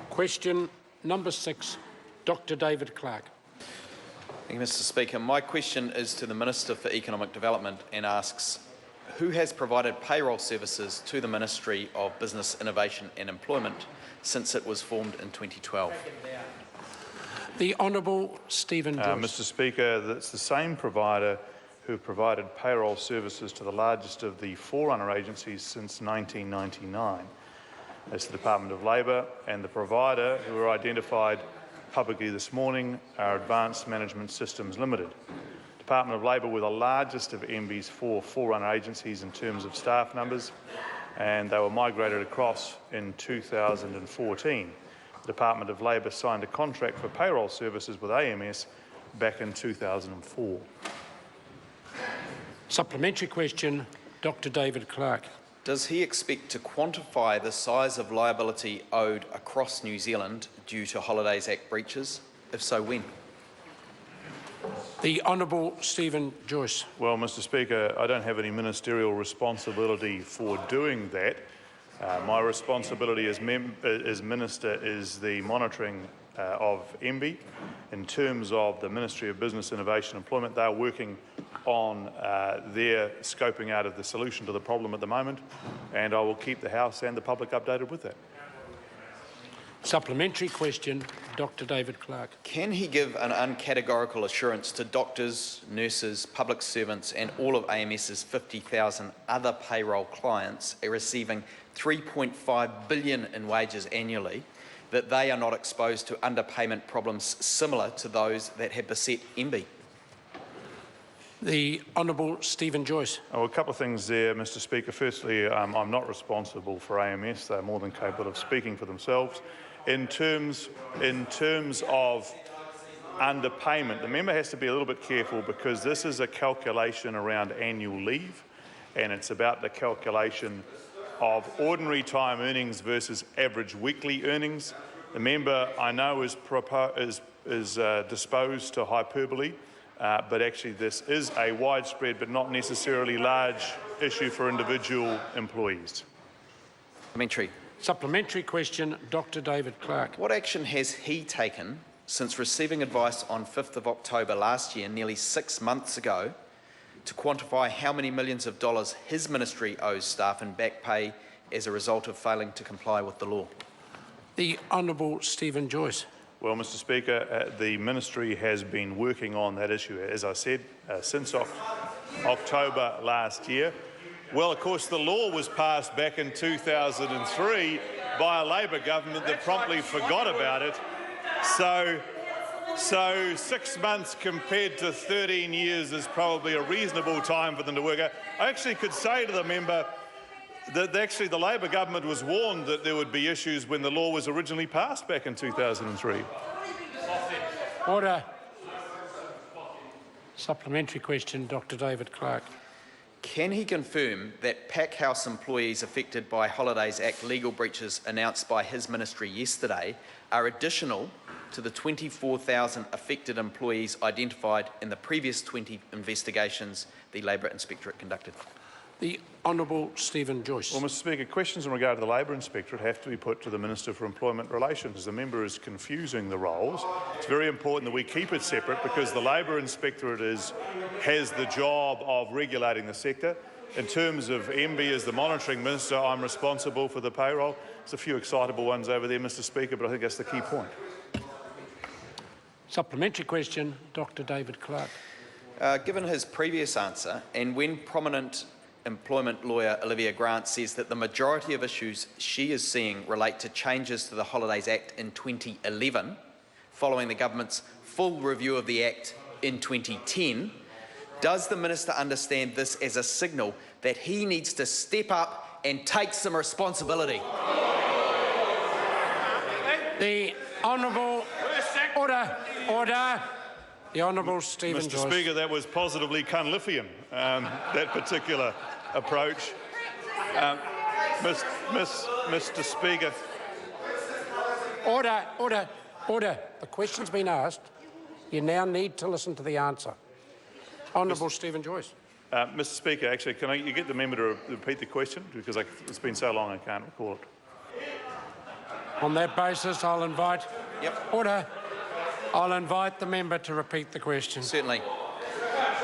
Question number 6, Dr David Clark. Thank you, Mr Speaker. My question is to the Minister for Economic Development and asks, who has provided payroll services to the Ministry of Business, Innovation and Employment since it was formed in 2012? The Honourable Stephen Joyce. Mr Speaker, that's the same provider who provided payroll services to the largest of the forerunner agencies since 1999. That's the Department of Labour, and the provider who were identified publicly this morning are Advanced Management Systems Limited. Department of Labour were the largest of MBIE's 4 forerunner agencies in terms of staff numbers, and they were migrated across in 2014. The Department of Labour signed a contract for payroll services with AMS back in 2004. Supplementary question, Dr David Clark. Does he expect to quantify the size of liability owed across New Zealand due to Holidays Act breaches? If so, when? The Honourable Stephen Joyce. Well, Mr Speaker, I don't have any ministerial responsibility for doing that. My responsibility as Minister is the monitoring of MBIE. In terms of the Ministry of Business, Innovation and Employment, they are working on their scoping out of the solution to the problem at the moment, and I will keep the House and the public updated with that. Supplementary question, Dr David Clark. Can he give an uncategorical assurance to doctors, nurses, public servants and all of AMS's 50,000 other payroll clients receiving $3.5 billion in wages annually that they are not exposed to underpayment problems similar to those that have beset MBIE? The Honourable Stephen Joyce. Oh, a couple of things there, Mr Speaker. Firstly, I'm not responsible for AMS. They're more than capable of speaking for themselves. In terms of underpayment, the member has to be a little bit careful because this is a calculation around annual leave, and it's about the calculation of ordinary time earnings versus average weekly earnings. The member, I know, is disposed to hyperbole, but actually this is a widespread but not necessarily large issue for individual employees. Supplementary question, Dr David Clark. What action has he taken since receiving advice on 5th of October last year, nearly 6 months ago, to quantify how many millions of dollars his ministry owes staff in back pay as a result of failing to comply with the law? The Honourable Stephen Joyce. Well, Mr Speaker, the ministry has been working on that issue, as I said, since October last year. Well, of course, the law was passed back in 2003 by a Labour government that promptly forgot about it. So 6 months compared to 13 years is probably a reasonable time for them to work out. I actually could say to the member that actually the Labour government was warned that there would be issues when the law was originally passed back in 2003. Order. Supplementary question, Dr David Clark. Can he confirm that pack house employees affected by Holidays Act legal breaches announced by his ministry yesterday are additional to the 24,000 affected employees identified in the previous 20 investigations the Labour Inspectorate conducted? The Honourable Stephen Joyce. Well, Mr Speaker, questions in regard to the Labour Inspectorate have to be put to the Minister for Employment Relations. The member is confusing the roles. It's very important that we keep it separate because the Labour Inspectorate has the job of regulating the sector. In terms of MBIE as the monitoring minister, I'm responsible for the payroll. There's a few excitable ones over there, Mr Speaker, but I think that's the key point. Supplementary question, Dr David Clark. Given his previous answer, and when prominent employment lawyer Olivia Grant says that the majority of issues she is seeing relate to changes to the Holidays Act in 2011, following the government's full review of the Act in 2010, does the Minister understand this as a signal that he needs to step up and take some responsibility? The Honourable... Order. The Honourable Stephen Joyce. Mr Speaker, that was positively Cunliffian, that particular approach. Mr Speaker. Order. The question's been asked. You now need to listen to the answer. Honourable Stephen Joyce. Mr Speaker, actually, can you get the member to repeat the question? Because it's been so long I can't recall it. On that basis, I'll invite... Yep. Order. I'll invite the member to repeat the question. Certainly.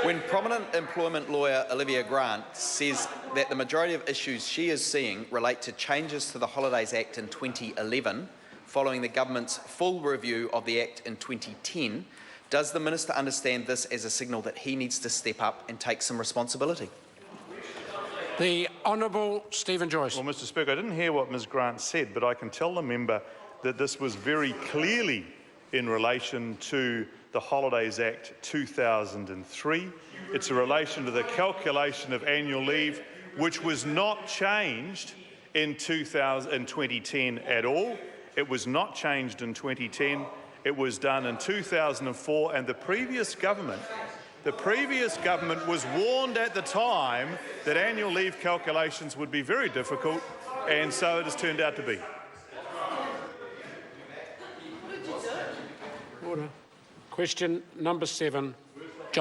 When prominent employment lawyer Olivia Grant says that the majority of issues she is seeing relate to changes to the Holidays Act in 2011, following the government's full review of the Act in 2010, does the Minister understand this as a signal that he needs to step up and take some responsibility? The Honourable Stephen Joyce. Well, Mr Speaker, I didn't hear what Ms Grant said, but I can tell the member that this was very clearly in relation to the Holidays Act 2003. It's in relation to the calculation of annual leave, which was not changed in 2010 at all. It was not changed in 2010. It was done in 2004, and the previous government was warned at the time that annual leave calculations would be very difficult, and so it has turned out to be. Order. Question number 7.